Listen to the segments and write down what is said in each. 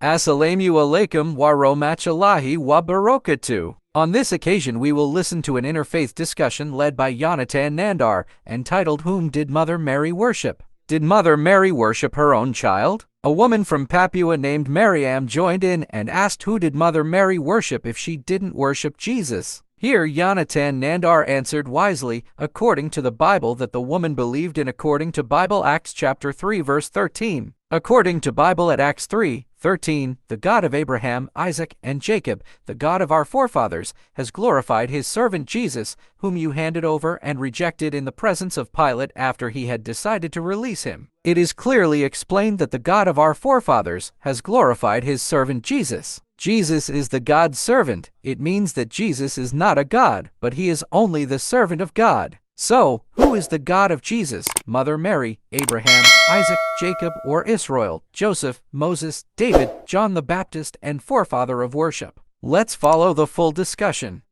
Assalamu alaikum wa rahmatullahi wa barakatuh. On this occasion, we will listen to an interfaith discussion led by Yonatan Nandar, entitled Whom Did Mother Mary Worship? Did Mother Mary worship her own child? A woman from Papua named Mariam joined in and asked who did Mother Mary worship if she didn't worship Jesus. Here, Yonatan Nandar answered wisely, according to the Bible, that the woman believed in according to Bible Acts chapter 3 verse 13. According to Bible at Acts 3:13, the God of Abraham, Isaac, and Jacob, the God of our forefathers, has glorified his servant Jesus, whom you handed over and rejected in the presence of Pilate after he had decided to release him. It is clearly explained that the God of our forefathers has glorified his servant Jesus. Jesus is the God's servant. It means that Jesus is not a God, but he is only the servant of God. So, who is the God of Jesus? Mother Mary, Abraham, Isaac, Jacob, or Israel, Joseph, Moses, David, John the Baptist, and forefather of worship? Let's follow the full discussion.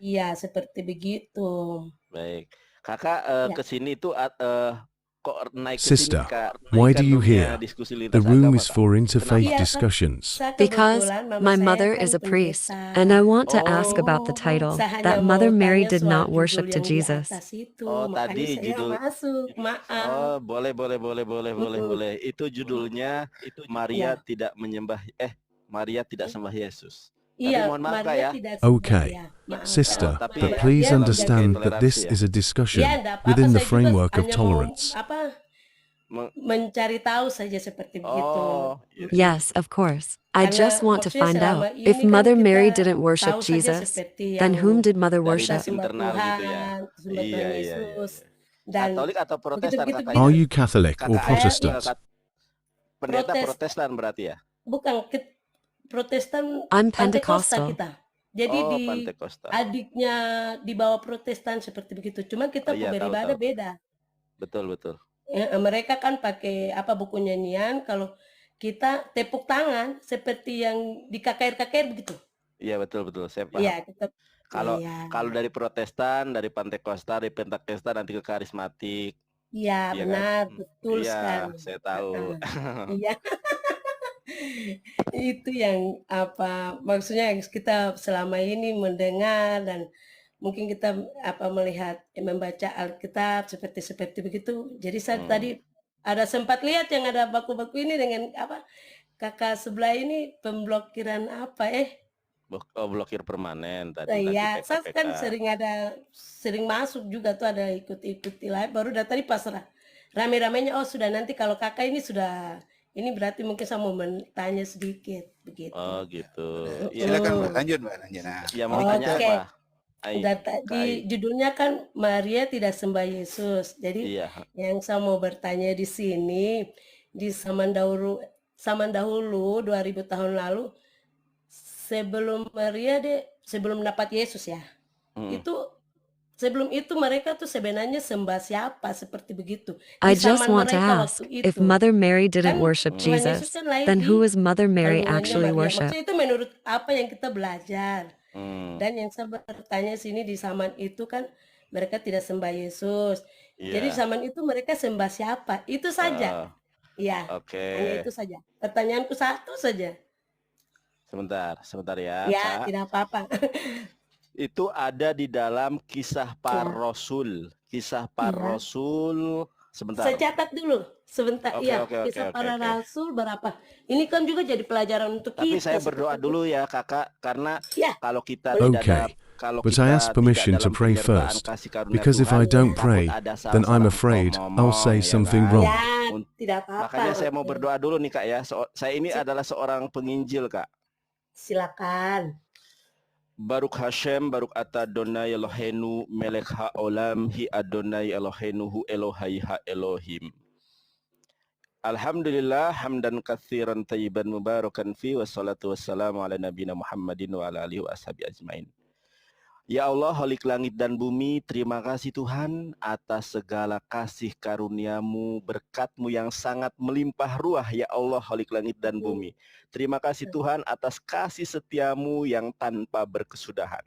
Iya, seperti begitu. Baik, kakak Ya. kesini tuh kok naik kesini Sister, kak? why do Naikkan you roomnya here? diskusi The lintas room agama, is Kak. for interfaith Iya, kan discussions. saya Because kebetulan mama my saya mother kan is a priest, pendeta. and I want to ask about the Oh, title Saya hanya that mau Mother Mary tanya did soal not worship judul to yang di Jesus. atas itu, oh makanya tadi saya judul. masuk. Maaf. Oh, boleh. Itu judulnya Maria Ya. tidak menyembah Maria tidak sembah Yesus. Tapi Iya, mohon maaf Kak Maria ya. tidak sembah Okay, ya. Maaf. sister, tapi but please Maria understand tidak that this toleransi ya. is a discussion Ya, enggak apa-apa, within the saya juga framework of hanya mau tolerance. Meng- mencari tahu saja seperti begitu. Oh, iya. Yes, of course. I Karena just want to maksudnya find selama out if ini kan Mother kita Mary didn't worship tahu saja Jesus, seperti then yang whom did Mother Dari kita worship? sembah internal gitu ya. Tuhan, sembah Tuhan Iya. Yesus, dan Katolik atau Protestan begitu-begitu kakaknya? Are you Catholic or Kakak Protestant? pendeta Protes- Protestan berarti ya? bukan Protestan, I'm Pentakosta Pentecostal. kita. Jadi Oh, di Pentakosta. adiknya di bawah Protestan seperti begitu. Cuma kita Oh, iya, beribadah tahu. beda. Betul. Mereka kan pakai buku nyanyian, kalau kita tepuk tangan seperti yang di KKR begitu. Iya, betul. Saya paham. Iya, kita Kalau dari Protestan, dari Pentakosta, dari Pentakosta nanti ke karismatik. Iya, Iya kan? benar, betul Iya, sekali. saya tahu. Iya. Itu yang maksudnya yang kita selama ini mendengar, dan mungkin kita melihat, membaca Alkitab seperti begitu. Jadi saya tadi ada sempat lihat yang ada baku-baku ini dengan kakak sebelah ini pemblokiran blokir permanen tadi. Iya, saya PKPK. kan sering masuk juga tuh, ada ikut-ikut live, baru dari tadi pas rame-ramenya, sudah nanti kalau kakak ini sudah, ini berarti mungkin saya mau tanya sedikit begitu. Oh gitu. Silakan Mbak, lanjut Mbak Anjana. Ya mau tanya Oke. apa? Dan tadi judulnya kan Maria tidak sembah Yesus. Jadi Iya. yang saya mau bertanya di sini, di zaman dahulu 2000 tahun lalu, sebelum sebelum dapat Yesus ya. Itu sebelum itu mereka tuh sebenarnya sembah siapa, seperti begitu. I Di just zaman want to mereka ask, waktu if itu. Mother Mary didn't Kan worship Tuhan Yesus Jesus, kan lahir then di who is Mother Mary kandungannya actually Maria. worship? Maksudnya itu menurut apa yang kita belajar. Dan yang saya bertanya sini, di zaman itu kan mereka tidak sembah Yesus. Iya. Jadi zaman itu mereka sembah siapa? Itu saja. Iya. Oke. Hanya itu saja. Pertanyaanku satu saja. Sebentar ya. Ya, Kak. tidak apa-apa. Itu ada di dalam kisah para rasul. Kisah para Iya. rasul. Sebentar. Saya catat dulu. Sebentar. Oke, Iya, oke, kisah oke, para oke. rasul berapa? Ini kan juga jadi pelajaran untuk Tapi kita. saya berdoa seperti dulu ya kakak, karena Ya. kalau kita Okay, tidak ada, kalau but kita I ask permission tidak to dalam pray penyertaan first, kasih karunia because if I Tuhan, don't takut pray, ada then I'm salah-salah afraid ngomong, I'll say ya something kan? wrong. Ya, tidak apa-apa. Makanya saya mau Oke. berdoa dulu nih kak ya. Saya ini adalah seorang penginjil kak. Silakan. Baruch Hashem, Baruch Ata Adonai Eloheinu, Melech Haolam, Hi Adonai Eloheinu, Hu Elohai Ha Elohim. Alhamdulillah, hamdan katsiran tayyiban mubarakan fi, wassalatu wassalamu ala nabiyina Muhammadin wa ala alihi wa ashabi ajmain. Ya Allah, Khalik langit dan bumi, terima kasih Tuhan atas segala kasih karuniamu, berkat-Mu yang sangat melimpah ruah, ya Allah, Khalik langit dan bumi. Terima kasih Tuhan atas kasih setiamu yang tanpa berkesudahan.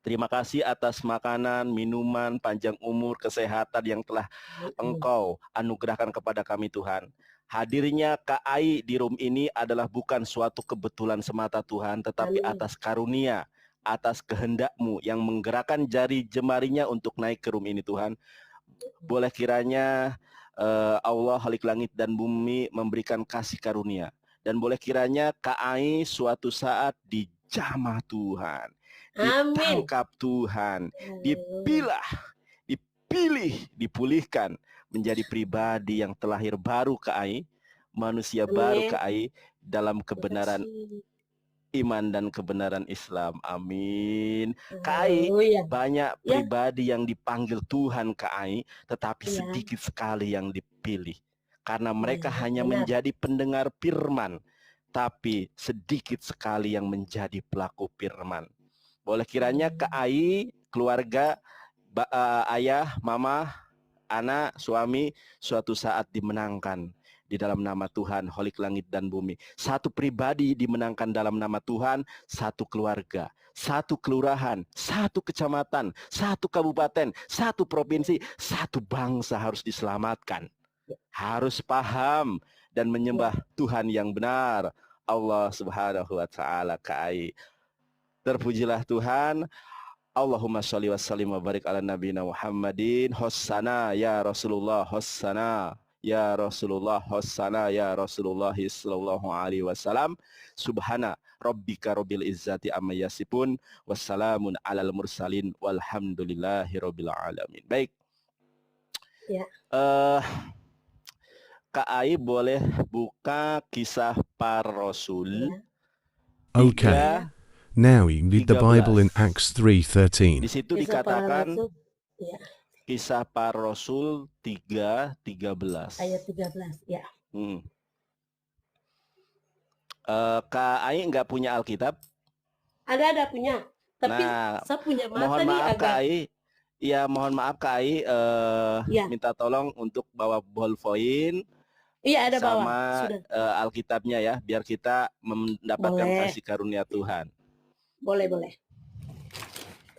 Terima kasih atas makanan, minuman, panjang umur, kesehatan yang telah Engkau anugerahkan kepada kami Tuhan. Hadirnya Kak Ai di room ini adalah bukan suatu kebetulan semata Tuhan, tetapi Amin. atas karunia, atas kehendak-Mu yang menggerakkan jari jemarinya untuk naik ke room ini Tuhan. Boleh kiranya Allah Khalik langit dan bumi memberikan kasih karunia. Dan boleh kiranya Kak Ai suatu saat dijamah Tuhan, Amin. ditangkap Tuhan, Haleluya. dipilah, dipilih, dipulihkan menjadi pribadi yang terlahir baru Kak Ai, manusia baru Amin. Kak Ai dalam Terima kebenaran kasih. iman dan kebenaran Islam. Amin. Kak Ai, Haleluya. banyak Ya, pribadi yang dipanggil Tuhan Kak Ai, tetapi ya, sedikit sekali yang dipilih. Karena mereka ya, hanya benar. menjadi pendengar firman, tapi sedikit sekali yang menjadi pelaku firman. Boleh kiranya Kak Ai, keluarga, ayah, mama, anak, suami, suatu saat dimenangkan di dalam nama Tuhan, Khalik langit dan bumi. Satu pribadi dimenangkan dalam nama Tuhan, satu keluarga, satu kelurahan, satu kecamatan, satu kabupaten, satu provinsi, satu bangsa harus diselamatkan. Harus paham dan menyembah Tuhan yang benar, Allah Subhanahu wa taala. Kak Ai, terpujilah Tuhan. Allahumma sholli wa sallim wa barik ala nabiyina Muhammadin. Hossana ya Rasulullah, hossana ya Rasulullah, hossana ya Rasulullah sallallahu alaihi wasallam. Subhana rabbika rabbil izzati amma yasifun, wassalamun alal mursalin, walhamdulillahi rabbil alamin. Baik. Ya. Kak Ai boleh buka kisah para rasul. Okay. Now you read the Bible in 13. Acts 3:13. Di situ Kisah para dikatakan rasul, ya, kisah para rasul 3:13. ayat 13. Ya. Kak Ai nggak punya Alkitab? Ada punya. Tapi Nah, saya punya mata mohon nih maaf agak. Kak Ai. Ya, mohon maaf Kak Ai, Ya. minta tolong untuk bawa ballpoint Iya, ada bawa. sama Sudah. Alkitabnya ya, biar kita mendapatkan Boleh. kasih karunia Tuhan. Boleh.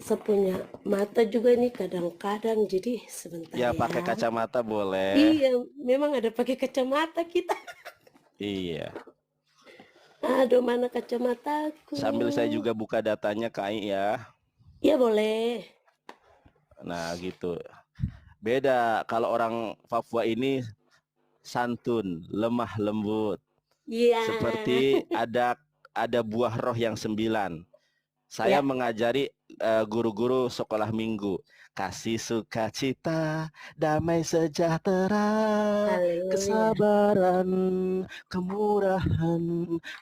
Saya punya mata juga nih kadang-kadang, jadi sebentar Ya, ya. pakai kacamata boleh. Iya, memang ada pakai kacamata kita. Iya. Aduh, mana kacamataku? Sambil saya juga buka datanya Kak Ai ya. Iya, boleh. Nah, gitu. Beda kalau orang Papua ini santun, lemah lembut. Iya. Seperti ada buah roh yang 9. Saya Ya. mengajari guru-guru sekolah minggu. Kasih sukacita, damai sejahtera, Haleluya. kesabaran, kemurahan,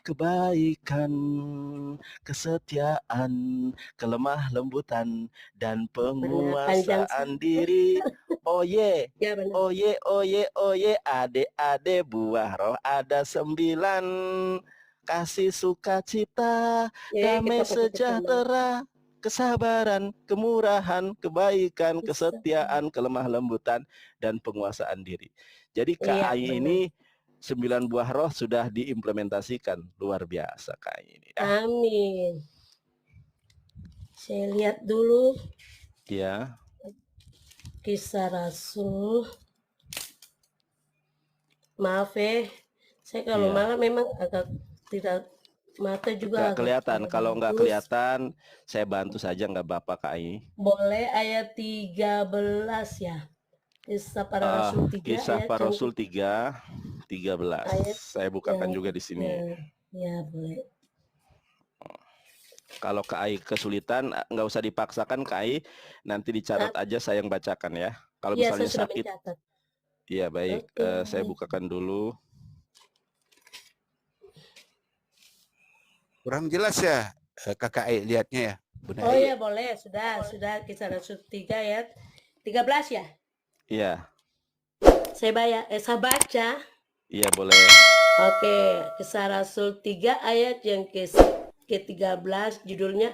kebaikan, kesetiaan, kelemah lembutan, dan penguasaan diri. Oh ye, Ya, benar. oh ye, adik-adik buah roh ada 9. Kasih sukacita, Ya, damai kita pakai sejahtera, kesabaran, kemurahan, kebaikan, kesetiaan, kelemah lembutan, dan penguasaan diri. Jadi Kak Iya, Ai benar. ini 9 buah roh sudah diimplementasikan. Luar biasa Kak Ai ini. Amin. Saya lihat dulu Ya. Kisah Rasul. Maaf saya kalau Iya. malam memang agak tidak, mata juga Nggak agak kelihatan. tidak Kalau nggak bagus. kelihatan, saya bantu saja nggak apa-apa Kak Ai. Boleh ayat 13 ya. Kisah para Rasul 3 Kisah ayat para yang Rasul 3:13. ayat Saya bukakan yang juga di sini. Ya, boleh. Kalau Kak Ai kesulitan, nggak usah dipaksakan Kak Ai, nanti dicatat aja saya yang bacakan ya. Kalau Iya, misalnya saya sudah sakit, mencatat. iya baik. Oke. Saya bukakan dulu. Kurang jelas ya Kakak Ai lihatnya ya. Bunda Oh Ai. ya, boleh. Sudah Kisah Rasul 3 ayat 13 ya. Iya, Saya baca. iya boleh. Oke, Kisah Rasul 3 ayat yang ke-13 judulnya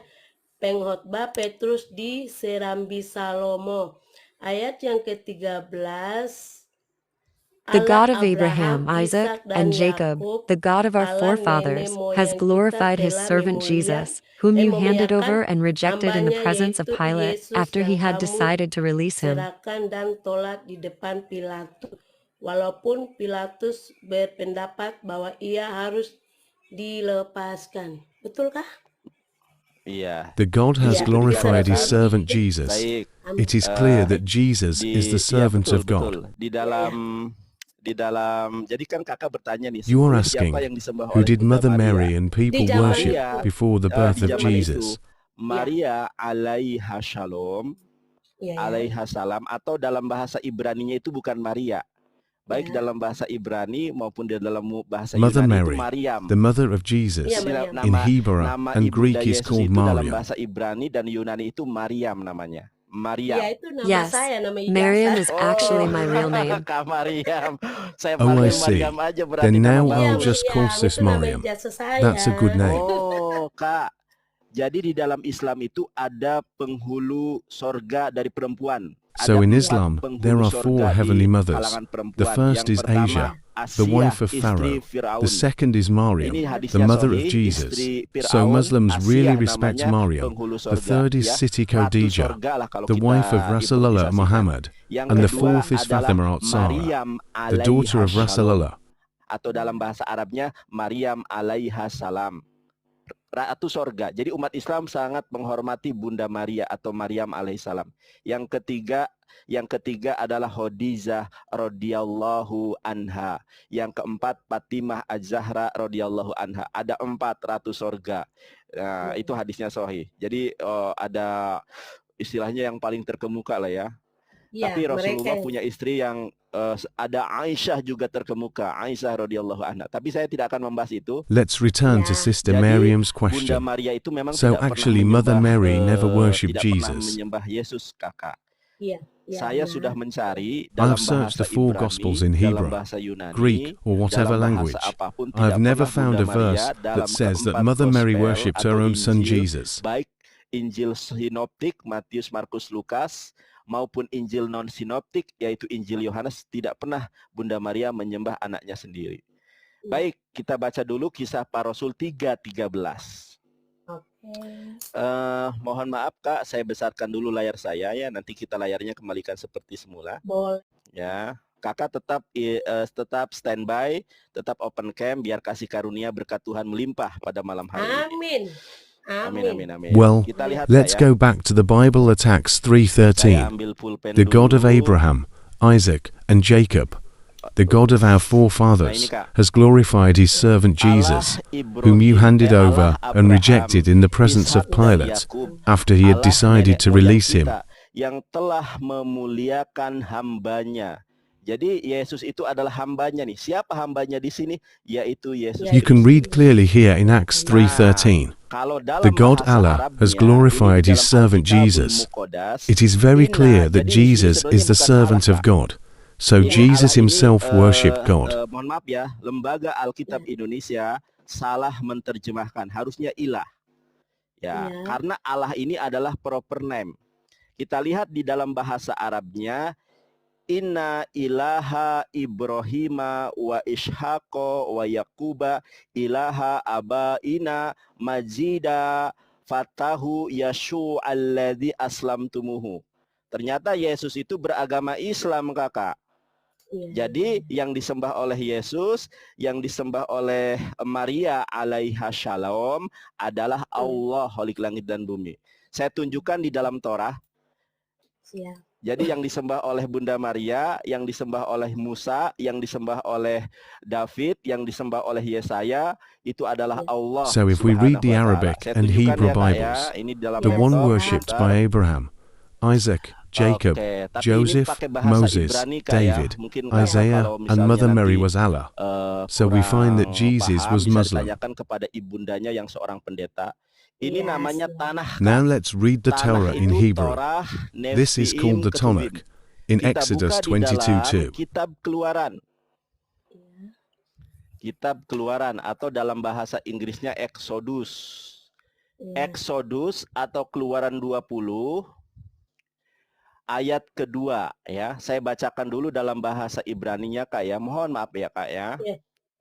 Pengkhotbah Petrus di Serambi Salomo. Ayat yang ke-13, The God Allah of Abraham, Isaac, and Jacob, the God of our Allah forefathers, nenek moyang has kita glorified his telah servant memuliakan- Jesus, whom you handed memuliakan over and rejected in the hambanya, presence of yaitu Pilate Yesus after he yang had kamu decided to release him. serahkan dan tolak di depan Pilatus. walaupun Pilatus berpendapat bahwa ia harus dilepaskan. Betulkah? Iya. The God has Iya, glorified his betul. servant Jesus. Baik. It is clear that Jesus is the servant betul, of God. betul. Di dalam jadi kan kakak bertanya nih, You are sebelumnya asking, siapa yang disembah who oleh did Bunda Mother Maria? Mary and people Di zaman worship itu. before the birth Di of zaman Jesus? itu Maria alaiha shalom, Iya, ya. alaiha salam, atau dalam bahasa Ibraninya itu bukan Maria. Baik Ya. dalam bahasa Ibrani maupun di dalam bahasa Mother Yunani itu Mary, Maryam. the mother of Jesus, Iya, Jadi Maryam. in nama Hebrew and ibunda Greek is Yesus called itu dalam Maryam. bahasa Ibrani dan Yunani itu Maryam namanya. Maryam. Iya, itu nama Yes, saya, nama Mariam ijazah. is actually my real name. Kak Maryam. Saya Oh, I panggil see. Maryam aja berarti Then nama now Iya, I'll bagus. just call Maryam, sis itu nama Mariam. ijazah saya. That's a good name. Oh, Kak. Jadi di dalam Islam itu ada penghulu sorga dari perempuan. So Ada in 4 Islam, penghulu there are sorga 4 di heavenly mothers. kalangan perempuan. The first Yang is pertama, Asia, Asia, the wife of istri Pharaoh. Fir'aun. The second is Mariam, Ini the hadisnya mother of sahih, Jesus. istri So Fir'aun, Muslims Asia really respect namanya Mariam. penghulu The sorga, third is ya. Siti Ratu Khadijah, sorga lah kalau the kita wife of Rasulullah dipolitisasikan. Muhammad. Yang And the kedua fourth is adalah Fatima al-Zahra, Maryam the daughter of alaiha shalom, Rasulullah. atau dalam bahasa Arabnya Maryam alaiha salam, Ratu sorga. Jadi umat Islam sangat menghormati Bunda Maria atau Maryam alaihissalam. Yang ketiga adalah Khadijah radhiyallahu anha. Yang keempat Fatimah az-Zahra radhiyallahu anha. Ada 4 ratu sorga. Nah, itu hadisnya sahih. Jadi ada istilahnya yang paling terkemuka lah ya. Iya, Tapi Rasulullah mereka punya istri yang ada Aisyah juga terkemuka, Aisyah radhiyallahu anha. Tapi saya tidak akan membahas itu. Let's return to Ya. Sister Jadi Mariam's Bunda question. Maria itu memang So tidak actually pernah Mother menyembah, Mary never worshipped tidak pernah Jesus. menyembah Yesus, kakak. Iya, iya, Saya benar. sudah mencari I dalam have searched bahasa the 4 Ibrani, Gospels in dalam Hebrew, bahasa Yunani, Greek, or whatever dalam language. bahasa apapun, I have tidak never pernah found Bunda a verse Maria dalam that says that keempat Mother Mary gospel worshipped atau her own son Injil, Jesus. baik Injil sinoptik Matius, Markus, Lukas maupun Injil non sinoptik yaitu Injil Yohanes, tidak pernah Bunda Maria menyembah anaknya sendiri. Baik, kita baca dulu Kisah Para Rasul 3:13. Oke. Mohon maaf Kak, saya besarkan dulu layar saya ya, nanti kita layarnya kembalikan seperti semula Boleh. ya. Kakak tetap standby, tetap open cam biar kasih karunia berkat Tuhan melimpah pada malam hari ini. Amin. Amin, amin, amin. Well, Kita lihat let's Kak, ya. go back to the Bible at Acts Saya 3:13. ambil pulpen The God of dulu. Abraham, Isaac, and Jacob, the God of our forefathers, has glorified his servant Jesus, whom you handed over and rejected in the presence of Pilate, after he had decided to release him. Yang telah memuliakan hambanya. Jadi Yesus itu adalah hambanya nih. Siapa hambanya di sini? Yaitu Yesus. You can read clearly here in Acts 3:13. Kalau dalam The God bahasa Allah Arabnya, has ini glorified di his dalam servant Alkitabul Jesus. Muqaddas, It is very Inna, clear that jadi di sini Jesus sebenarnya is the bukan servant Allah, of God. So Ini Jesus Allah ini, himself worshipped God. mohon maaf ya, Lembaga Alkitab Indonesia salah menerjemahkan, harusnya ilah. Ya, Ya. karena Allah ini adalah proper name. Kita lihat di dalam bahasa Arabnya, Inna ilaha Ibrahima wa Ishaqo wa Yaquba ilaha abaina majida fatahu yashu alladhi aslamtumuhu. Ternyata Yesus itu beragama Islam, kakak. Iya. Jadi yang disembah oleh Yesus, yang disembah oleh Maria alaiha shalom adalah Allah Khalik langit dan bumi. Saya tunjukkan di dalam Torah. Siap. Jadi yang disembah oleh Bunda Maria, yang disembah oleh Musa, yang disembah oleh David, yang disembah oleh Yesaya, itu adalah Allah. So if we read the Subhanahu wa Arabic Ta'ala. Saya and tunjukkan Hebrew ya, Kak, ya. Bibles, Ini dalam the one laptop. worshipped Bentar. by Abraham, Isaac, Jacob, Oke, tapi Joseph, ini pakai bahasa Moses, Ibrani, Kak, ya. David, Mungkin Kakak Isaiah, kalau and misalnya Mother Mary nanti, was Allah. So we find that kurang Jesus paham, was bisa Muslim. ditanyakan kepada ibundanya yang seorang pendeta. Ini Iya, namanya siap. tanah. Kak. Now let's read the Tanah Torah in itu Hebrew. Torah, This is Nevi'im, called the Ketuvim. Tanakh in Kita Exodus buka di dalam 22:2. Kitab Keluaran. Kitab Keluaran atau dalam bahasa Inggrisnya Exodus. Iya. Exodus atau Keluaran 20 ayat kedua ya. Saya bacakan dulu dalam bahasa Ibraninya, Kak ya. Mohon maaf ya, Kak ya.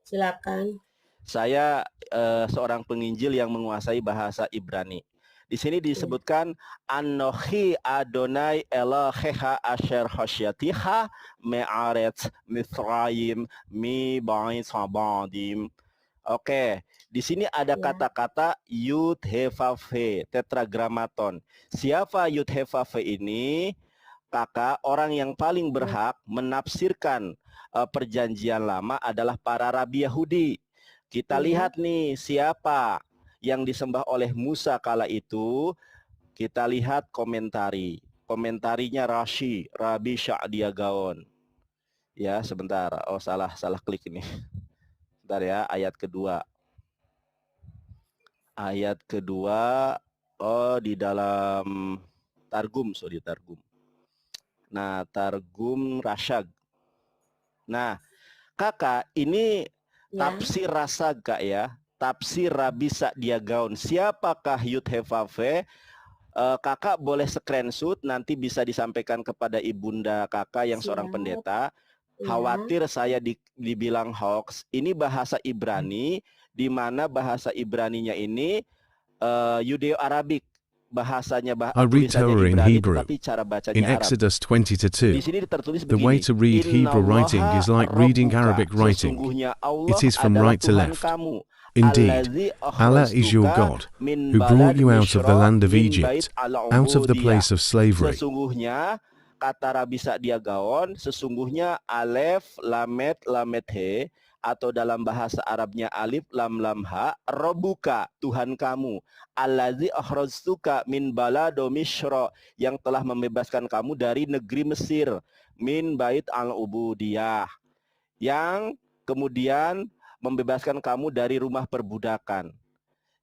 Silakan. Saya seorang penginjil yang menguasai bahasa Ibrani. Di sini disebutkan Anohi Adonai Eloheha asher hosyatiha me'aret Mithraim mi ba'in sabadim. Oke, di sini ada kata-kata Yud He Vav He, tetragramaton. Siapa Yud He Vav He ini? Kakak, orang yang paling berhak menafsirkan perjanjian lama adalah para rabi Yahudi. Kita lihat nih siapa yang disembah oleh Musa kala itu. Kita lihat komentarinya Rashi, Rabi Sa'dia Gaon. Ya, sebentar. Oh, salah klik ini. Bentar ya, ayat kedua. Ayat kedua, oh di dalam Targum, Targum. Nah, Targum Rashag. Nah, kakak, ini tafsir Rasag, Kak ya. Tafsir Rabi Sa'dia Gaon. Siapakah Yud He Vav He? Kakak boleh screenshot, nanti bisa disampaikan kepada ibunda kakak yang seorang pendeta. Khawatir saya dibilang hoax. Ini bahasa Ibrani, di mana bahasa Ibraninya ini Yudeo-Arabik. Bahasanya I read Torah in Ibrani, Hebrew. tetapi cara bacanya In Arab. Exodus Di 20:2, sini tertulis the way begini, to read Hebrew writing is like reading Arabic writing. sesungguhnya Allah It is from adalah right to Tuhan left. kamu. Indeed, Allah is your God, who brought you out of the land of Egypt, out of the place of slavery. Sesungguhnya, kata Rabi Sa'dia Gaon, sesungguhnya Alef, Lamet, Lamet He, atau dalam bahasa Arabnya Alif, Lam, Lam, Ha, Robuka, Tuhan kamu. Allazi akhrajtuka min balado Misra, yang telah membebaskan kamu dari negeri Mesir. Min bait al-ubudiyah, yang kemudian membebaskan kamu dari rumah perbudakan.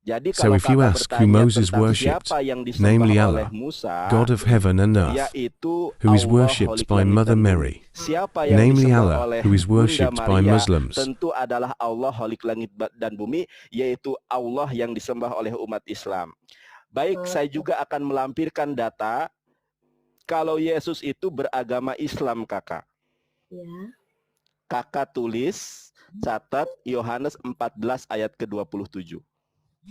Jadi So kalau if you kakak ask who bertanya Moses tentang worshipped, siapa yang disembah namely oleh Allah, Musa, God of heaven and earth, yaitu who is Allah, worshipped Holik by Langit Mother dan Bumi. Mary, Siapa yang namely disembah Allah, oleh who is Bunda worshipped by Maria, Muslims, tentu adalah Allah, Holik Langit dan Bumi, yaitu Allah yang disembah oleh umat Islam. Baik, saya juga akan melampirkan data kalau Yesus itu beragama Islam, kakak. Kakak tulis, catat Yohanes 14 ayat ke-27.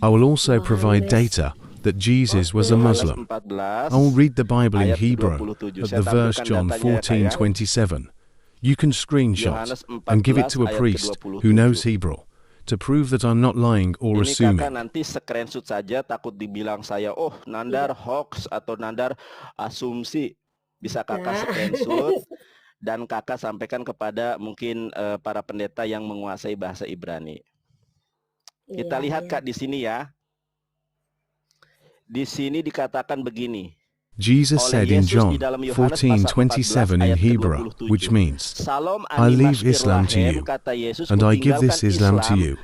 I will also provide data that Jesus was a Muslim. I will read the Bible in Hebrew at the verse John 14:27. You can screenshot and give it to a priest who knows Hebrew to prove that I'm not lying or Ini kakak assuming. nanti screenshot saja, takut dibilang saya, oh Nandar hoax atau Nandar asumsi. Bisa kakak screenshot dan kakak sampaikan kepada mungkin para pendeta yang menguasai bahasa Ibrani. Kita lihat Kak di sini ya. Di sini dikatakan begini. Jesus said in John 14:27 in Hebrew, which means, I leave Islam to you, and I give this Islam to you.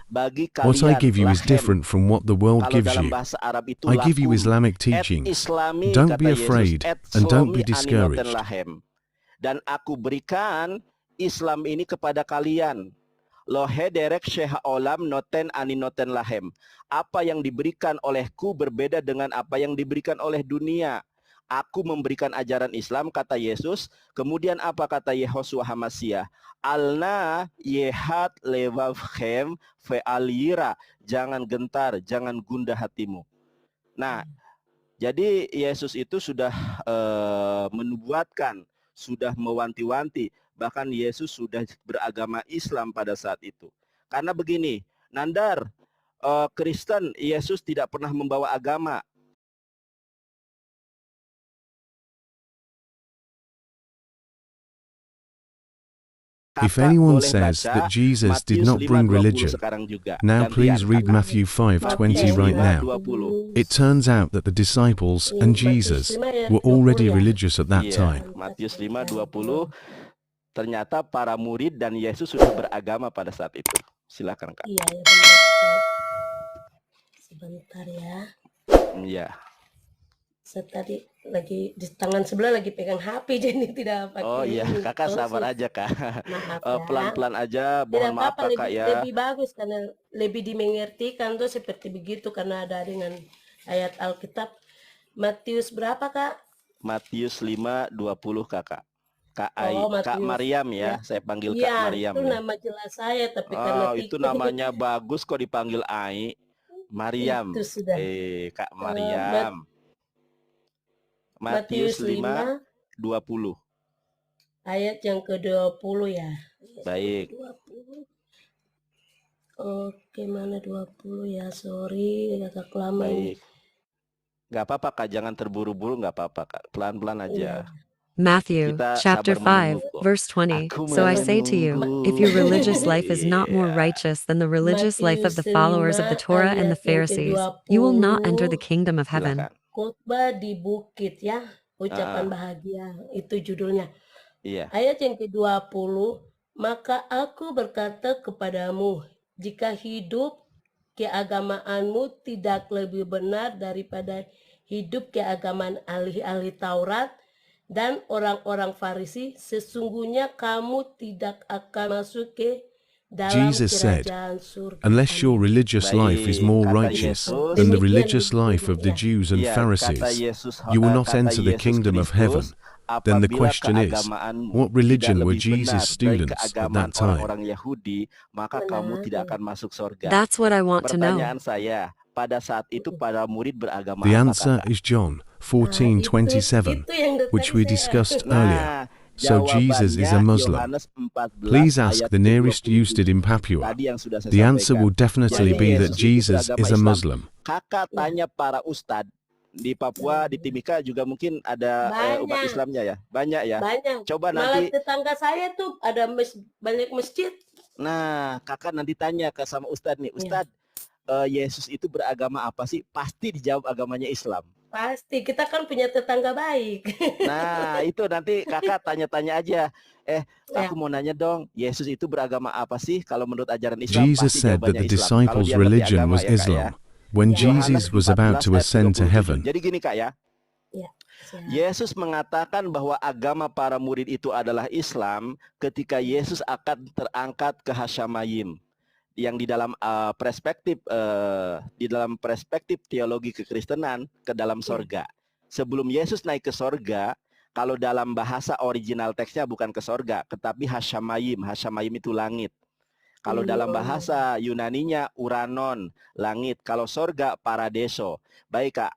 What I give you is different from what the world gives you. I give you Islamic teachings. Don't be afraid and don't be discouraged. Dan aku berikan Islam ini kepada kalian. Lohe derek syekh olam noten ani noten lahem. Apa yang diberikan olehku berbeda dengan apa yang diberikan oleh dunia. Aku memberikan ajaran Islam, kata Yesus. Kemudian apa kata Yehoshua Hamasiah? Alna yehat levavchem fe'alira. Jangan gentar, jangan gundah hatimu. Nah, jadi Yesus itu sudah menubuatkan, sudah mewanti-wanti. Bahkan Yesus sudah beragama Islam pada saat itu. Karena begini, Nandar, Kristen, Yesus tidak pernah membawa agama. If anyone says that Jesus did not bring religion, now please read Matthew 5:20 right now. It turns out that the disciples and Jesus were already religious at that time. Matius 5:20. Ternyata para murid dan Yesus sudah beragama pada saat itu. Silakan Kak. Iya, ya benar. Sebentar ya. Iya. Saya tadi lagi di tangan sebelah lagi pegang HP jadi tidak pakai. Oh iya, kakak sabar aja Kak. Maaf ya. Pelan-pelan aja, Tidak mohon maaf apa-apa, Kakak ya. lebih bagus karena lebih dimengertikan tuh seperti begitu karena ada dengan ayat Alkitab. Matius berapa Kak? Matius 5:20 Kakak. Kak Matius. Mariam ya, saya panggil Kak Mariam. Itu Ya. nama jelas saya tapi karena Itu namanya bagus kok dipanggil Ai. Mariam. Itu sudah. Kak Mariam. Matius 5, 20. Ayat yang ke-20 ya. Baik. 20. Oke, mana 20 ya? Sorry, agak lama ini. Baik. Nggak apa-apa Kak, jangan terburu-buru, nggak apa-apa Kak. Pelan-pelan aja. Matthew, Kita chapter sabar 5, menunggu kok. verse 20. Aku So I say to you, if your religious life is not more Iya. righteous than the religious life of the Matius followers of the 5 Torah and the ayat yang Pharisees, you will not enter the ke-20. kingdom of heaven. Silakan. Khotbah di bukit ya, ucapan bahagia, itu judulnya. Iya. Ayat yang ke-20, maka aku berkata kepadamu, jika hidup keagamaanmu tidak lebih benar daripada hidup keagamaan ahli-ahli Taurat dan orang-orang Farisi, sesungguhnya kamu tidak akan masuk ke dalam Jesus said, kerajaan surga. Unless your Amin. religious life is more Kata righteous Yesus. than the Demikian religious life of the ya. Jews and Iya, kata Pharisees, Yesus, you will not kata enter the Yesus kingdom of heaven. Kristus, Then the apabila question is, keagamaanmu what tidak religion were lebih benar Jesus' dari students at keagamaan that time? orang-orang Yahudi, maka kamu Benar, tidak ya. akan masuk surga. That's what I want to know. Pertanyaan saya, pada saat itu para murid beragama The apa answer Kakak? is John Nah, 14:27, itu yang which tadi we saya discussed earlier. Nah, So Jesus is a jawabannya Muslim. Yohanes 14 Please ask ayat the nearest ke-27. Usted in Papua. Tadi yang sudah saya The answer sampaikan. will definitely Jadi be that Yesus itu Jesus beragama is a Islam. Muslim. Kakak tanya para ustadz di Papua, di Timika juga mungkin ada umat banyak, Islamnya ya, banyak ya. banyak. Coba Malah nanti, tetangga saya tuh ada banyak masjid. nah kakak nanti tanya ke sama ustadz nih, Ya, ustadz Yesus itu beragama apa sih? Pasti dijawab agamanya Islam. pasti kita kan punya tetangga baik. Nah itu nanti kakak tanya-tanya aja. Ya, Aku mau nanya dong, Yesus itu beragama apa sih? Kalau menurut ajaran Islam Jesus pasti said that jawabannya the Islam. Kalau disciples' dia ngerti religion agama was ya kak ya. Islam. When ya, Jesus Yohanes was about 14 to ayat ascend to 27. heaven, Jadi gini kak ya, ya, siap. Yesus mengatakan bahwa agama para murid itu adalah Islam ketika Yesus akan terangkat ke Hasyamayim, yang di dalam perspektif teologi kekristenan ke dalam Ya, sorga. Sebelum Yesus naik ke sorga, kalau dalam bahasa original teksnya bukan ke sorga, tetapi Hasyamayim. Hasyamayim itu langit. Kalau dalam bahasa Yunaninya Uranon, langit. Kalau sorga, Paradeso. Baik kak.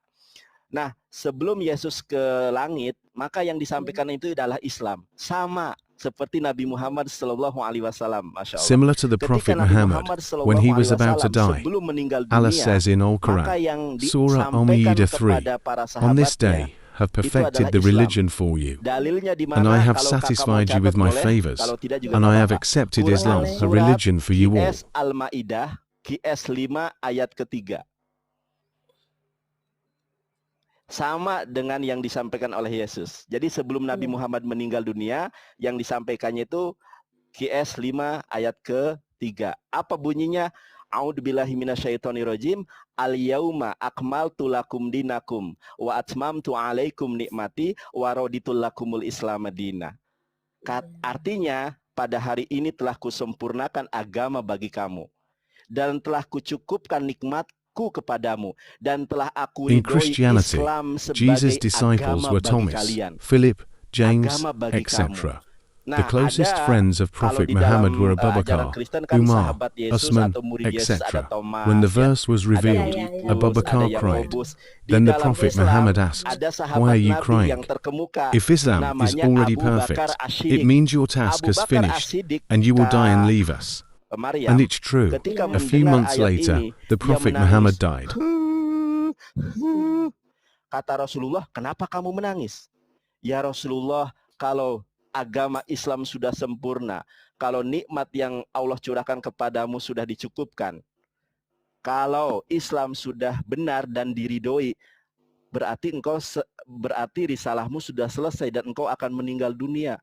Nah, sebelum Yesus ke langit, maka yang disampaikan itu adalah Islam. Sama seperti Nabi Muhammad SAW, Masya Allah. similar to the Ketika Prophet Nabi Muhammad, Muhammad when he was about to SAW die, sebelum meninggal Allah dunia, says in Al maka Quran, yang Surah disampaikan Al-Ma'idah 3, kepada para on this sahabatnya day have itu perfected adalah the Islam. religion for you, Dalilnya di and I mana? have Kalau kakak mau satisfied you catat with my boleh, favors, kalau tidak juga and nggak I have apa-apa. accepted Quran Islam, a surat religion for you all. QS Al-Ma'idah, QS 5 ayat ketiga. Sama dengan yang disampaikan oleh Yesus. Jadi sebelum Nabi Muhammad meninggal dunia, yang disampaikannya itu QS 5 ayat ke-3. Apa bunyinya? A'udzubillahi minasyaitonirrajim. Al-yauma akmaltu lakum dinakum wa atmamtu 'alaikum nikmati wa raditu lakumul Islam madina. Artinya, pada hari ini telah kusempurnakan agama bagi kamu dan telah kucukupkan nikmatku kepadamu dan telah aku In ridhoi Christianity, Islam Jesus' sebagai disciples agama were bagi Thomas, kalian. Philip, James, Agama bagi kamu. etc. The Nah, closest ada friends of kalau Prophet di Muhammad dalam were ajaran Abu Bakr, Kristen kan Umar, sahabat Yesus Uthman, atau murid Yesus ada etc. Thomas, When the ya, verse was ada revealed, Filipus, Abu ada Bakr cried. Yakobus. Di Then the dalam Prophet Islam Muhammad asked, ada "Why sahabat are you Nabi yang crying? terkemuka, If Islam is namanya already Abu Bakar perfect, it As-Siddiq. means your task Abu has Bakar finished, As-Siddiq, and you will die and Kak leave us." Maryam, And it's true. ketika A few mendengar months ayat later, ini, the dia Prophet menangis. Muhammad died. Kata Rasulullah, kenapa kamu menangis? Ya Rasulullah, kalau agama Islam sudah sempurna, kalau nikmat yang Allah curahkan kepadamu sudah dicukupkan, kalau Islam sudah benar dan diridhoi, berarti risalahmu sudah selesai dan engkau akan meninggal dunia.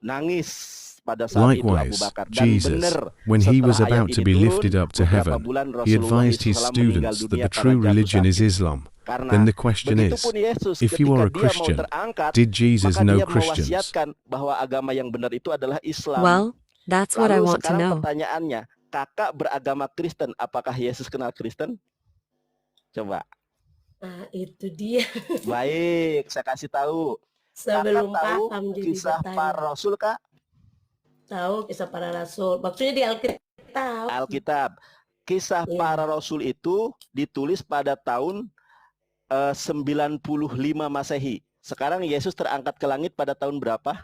Nangis pada saat itu Abu Likewise, Bakar. Dan Jesus, benar, when he was setelah ayat about to ini be turun, lifted up to beberapa heaven, bulan he Rasulullah advised his SAW meninggal students that dunia the karena true jatuh religion is sakit. Islam. Karena Then the question is, begitupun Yesus, if you are a ketika dia mau Christian, terangkat, did Jesus maka know dia Christians? mewasiatkan bahwa agama yang benar itu adalah Islam. Well, that's what I Lalu want to sekarang know. pertanyaannya, kakak beragama Kristen, apakah Yesus kenal Kristen? Coba. Nah, itu dia. Baik, saya kasih tahu. Sebelum Kakak tahu paham jadi kisah bertanya. para rasul, Kak? Tahu kisah para rasul. Maksudnya di Alkitab. Alkitab. Kisah Iya. para rasul itu ditulis pada tahun 95 Masehi. Sekarang Yesus terangkat ke langit pada tahun berapa?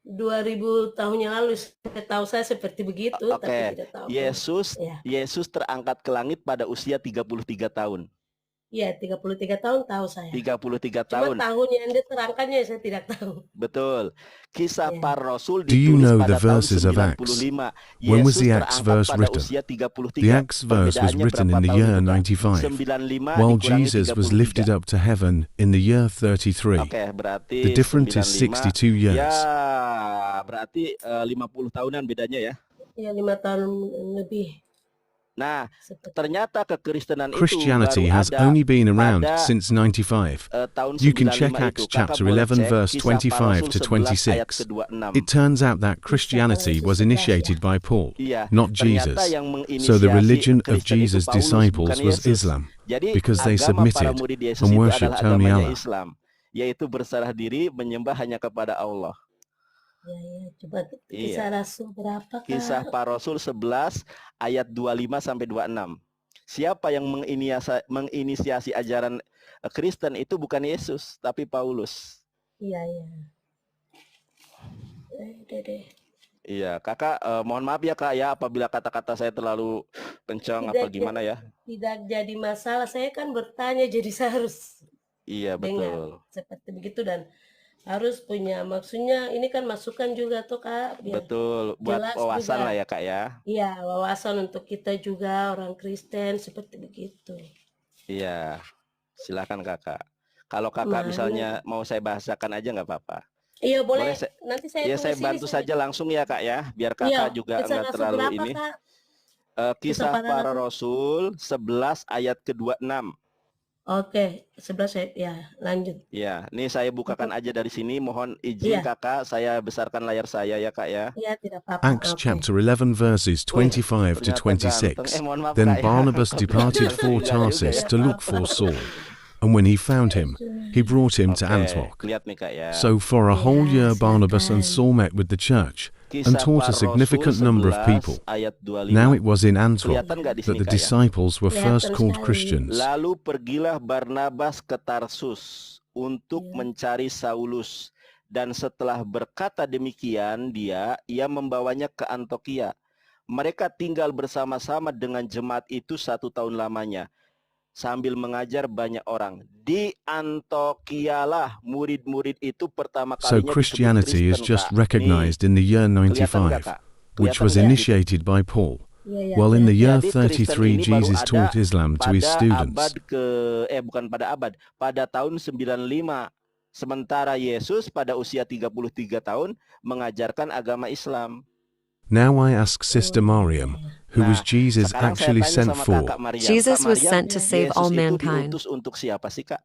2000 tahun yang lalu, setahu saya seperti begitu, tapi Oke, tidak tahu. Ya, Yesus terangkat ke langit pada usia 33 tahun. iya 33 tahun tahu saya. 33 Cuma tahun. tahun yang dia terangkannya saya tidak tahu. Betul. Kisah Ya. para Rasul Do you ditulis know pada the tahun verses of Acts? 95. When was Yesus the Acts terangkat verse pada written? usia 33. The Acts verse was Perbedaannya written berapa in the tahun year itu, Kak? 95, 95 while dikurangi Jesus was 33. lifted up to heaven in the year 33. Oke, berarti The difference is 95. 62 years. Ya, berarti 50 tahunan bedanya ya. Ya 5 tahun lebih. Nah, Seperti ternyata kekristenan Christianity itu has baru ada only been around pada since 95. tahun You can 95 check itu. Acts Kakak chapter boleh 11 cek verse Kisah Para 25 Rasul to 11 ayat 26. ke-26. It turns out that Christianity was initiated by Paul, Iya, not ternyata Jesus. yang So the menginisiasi religion of Kristen itu Jesus' Paulus, disciples bukan was Yesus. Islam, Jadi because they agama para submitted murid Yesus and itu worshipped adalah only agamanya Allah. Islam, yaitu berserah diri menyembah hanya kepada Allah. ya, coba Iya. Kisah Rasul berapa, Kak? Kisah Para Rasul 11 ayat 25 sampai 26. Siapa yang menginisiasi ajaran Kristen itu bukan Yesus, tapi Paulus. Iya. Deh. Iya, kakak mohon maaf ya kak ya apabila kata-kata saya terlalu kencang apa gimana ya. Tidak jadi masalah, saya kan bertanya jadi saya harus Iya betul. dengar seperti begitu dan harus punya, maksudnya ini kan masukan juga tuh Kak, biar Betul, buat jelas wawasan juga. lah ya kak ya. Iya, wawasan untuk kita juga orang Kristen seperti begitu. Iya, silakan kakak. Kalau kakak misalnya mau saya bahasakan aja nggak apa-apa. Iya Boleh boleh, nanti saya ya tulis saya ini bantu saja langsung ya kak ya, biar kakak juga Kisah nggak Rasul terlalu berapa, ini. Kak? Kisah Para Rasul 11 ayat ke-26. Oke, 11 ya, lanjut. Ya, ini saya bukakan aja dari sini. Mohon izin kakak, saya besarkan layar saya ya kak ya. Iya, tidak apa-apa. Acts chapter 11 verses 25 to 26. Then Barnabas departed for Tarsus to look for Saul. And when he found him, he brought him to Antioch. Lihat nih kak ya. So for a whole year Barnabas and Saul met with the church and taught a significant number of people. Now it was in Antioch that the disciples were first called Christians. Lalu pergilah Barnabas ke Tarsus untuk mencari Saulus, dan setelah berkata demikian ia membawanya ke Antiokhia. Mereka tinggal bersama-sama dengan jemaat itu 1 tahun lamanya, sambil mengajar banyak orang. Di Antiochialah murid-murid itu pertama kalinya So Christianity is just recognized in the year 95, which was initiated by Paul. While in the year 33 Jesus taught Islam to his students. Pada tahun 95. Sementara Yesus pada usia 33 tahun mengajarkan agama Islam. Now I ask Sister Mariam, who was Jesus actually sent for? Jesus was sent to save all mankind. Diutus untuk siapa sih kak?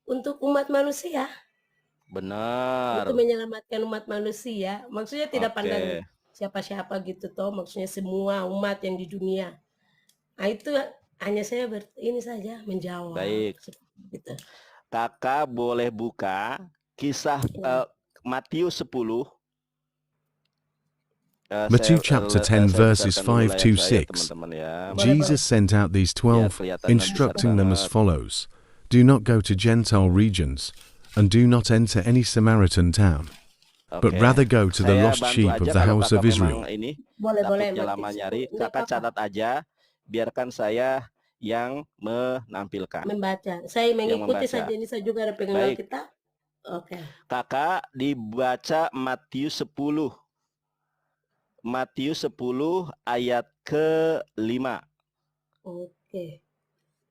Untuk umat manusia. Benar. Untuk menyelamatkan umat manusia. Maksudnya tidak pandang siapa-siapa gitu toh. Maksudnya semua umat yang di dunia. Nah itu hanya saya ini saja menjawab. Baik. Gitu. Kakak boleh buka kisah Matius 10. Matthew chapter 10 verses 5 to 6. Jesus sent out these 12, instructing them as follows. Do not go to Gentile regions, and do not enter any Samaritan town, but rather go to the lost sheep of the house of Israel. Boleh. Kakak catat aja, biarkan saya yang menampilkan. Membaca. Saya mengikuti saja, ini saya juga ada pegang kita. Oke. Kakak dibaca Matius 10. Matius 10 ayat ke-5. Oke.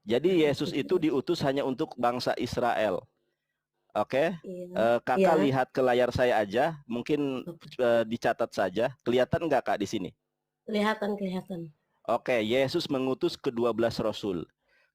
Jadi Yesus itu diutus hanya untuk bangsa Israel. Oke. Kakak lihat ke layar saya aja, mungkin dicatat saja. Kelihatan nggak kak di sini? Kelihatan. Oke, Yesus mengutus ke-12 Rasul.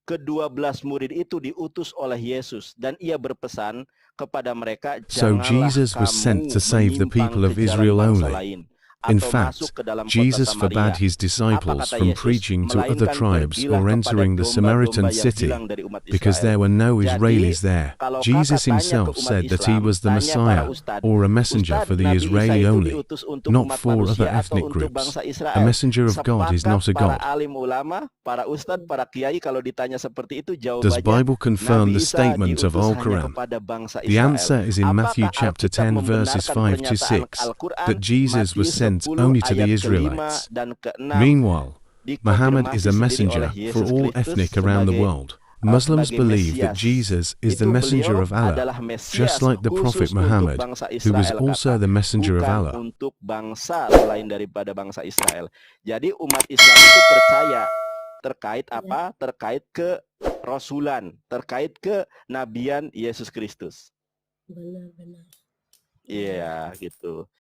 Ke-12 murid itu diutus oleh Yesus dan ia berpesan kepada mereka, So Jesus was sent to save the people of Israel only. In atau masuk fact, ke dalam kota Jesus Samaria. forbade his Apa disciples kata from Yesus? preaching to other Melainkan tribes pergilah or kepada entering the domba-domba Samaritan yang city, hilang dari umat because Israel. there were no Jadi, Israelis there. kalau Jesus kakak tanya ke himself umat said that he Islam, was the tanya para Messiah, ustadz, or a messenger Ustadz, for the Nabi Isa Israeli itu only, diutus untuk not umat for other manusia atau ethnic untuk groups. bangsa A Israel. messenger of God is Sepakat not a para God. alim ulama, para ustadz, para kiai kalau ditanya seperti itu Does jawabannya Bible confirm Nabi the Isa statement of diutus hanya Al-Quran? kepada bangsa The Israel. answer is in Matthew Apakah chapter Alkitab 10 verses membenarkan 5 to pernyataan 6 Al-Quran? that Jesus was Matius sent 10 only to the ayat Israelites. ke-5 dan ke-6 Meanwhile, Muhammad dikonfirmasi is a sendiri messenger oleh for Yesus all Kristus ethnic around the sebagai world. Muslims sebagai believe that Mesias. Jesus is Itu the messenger beliau of Allah, adalah Mesias just like the Prophet khusus untuk Muhammad, bangsa who was Israel, also kakak. the messenger of Bukan Allah. untuk bangsa selain daripada bangsa Israel. Jadi umat Islam itu percaya terkait apa? Terkait ke rasulan, terkait ke nabian Yesus Kristus. Benar-benar. Iya, gitu.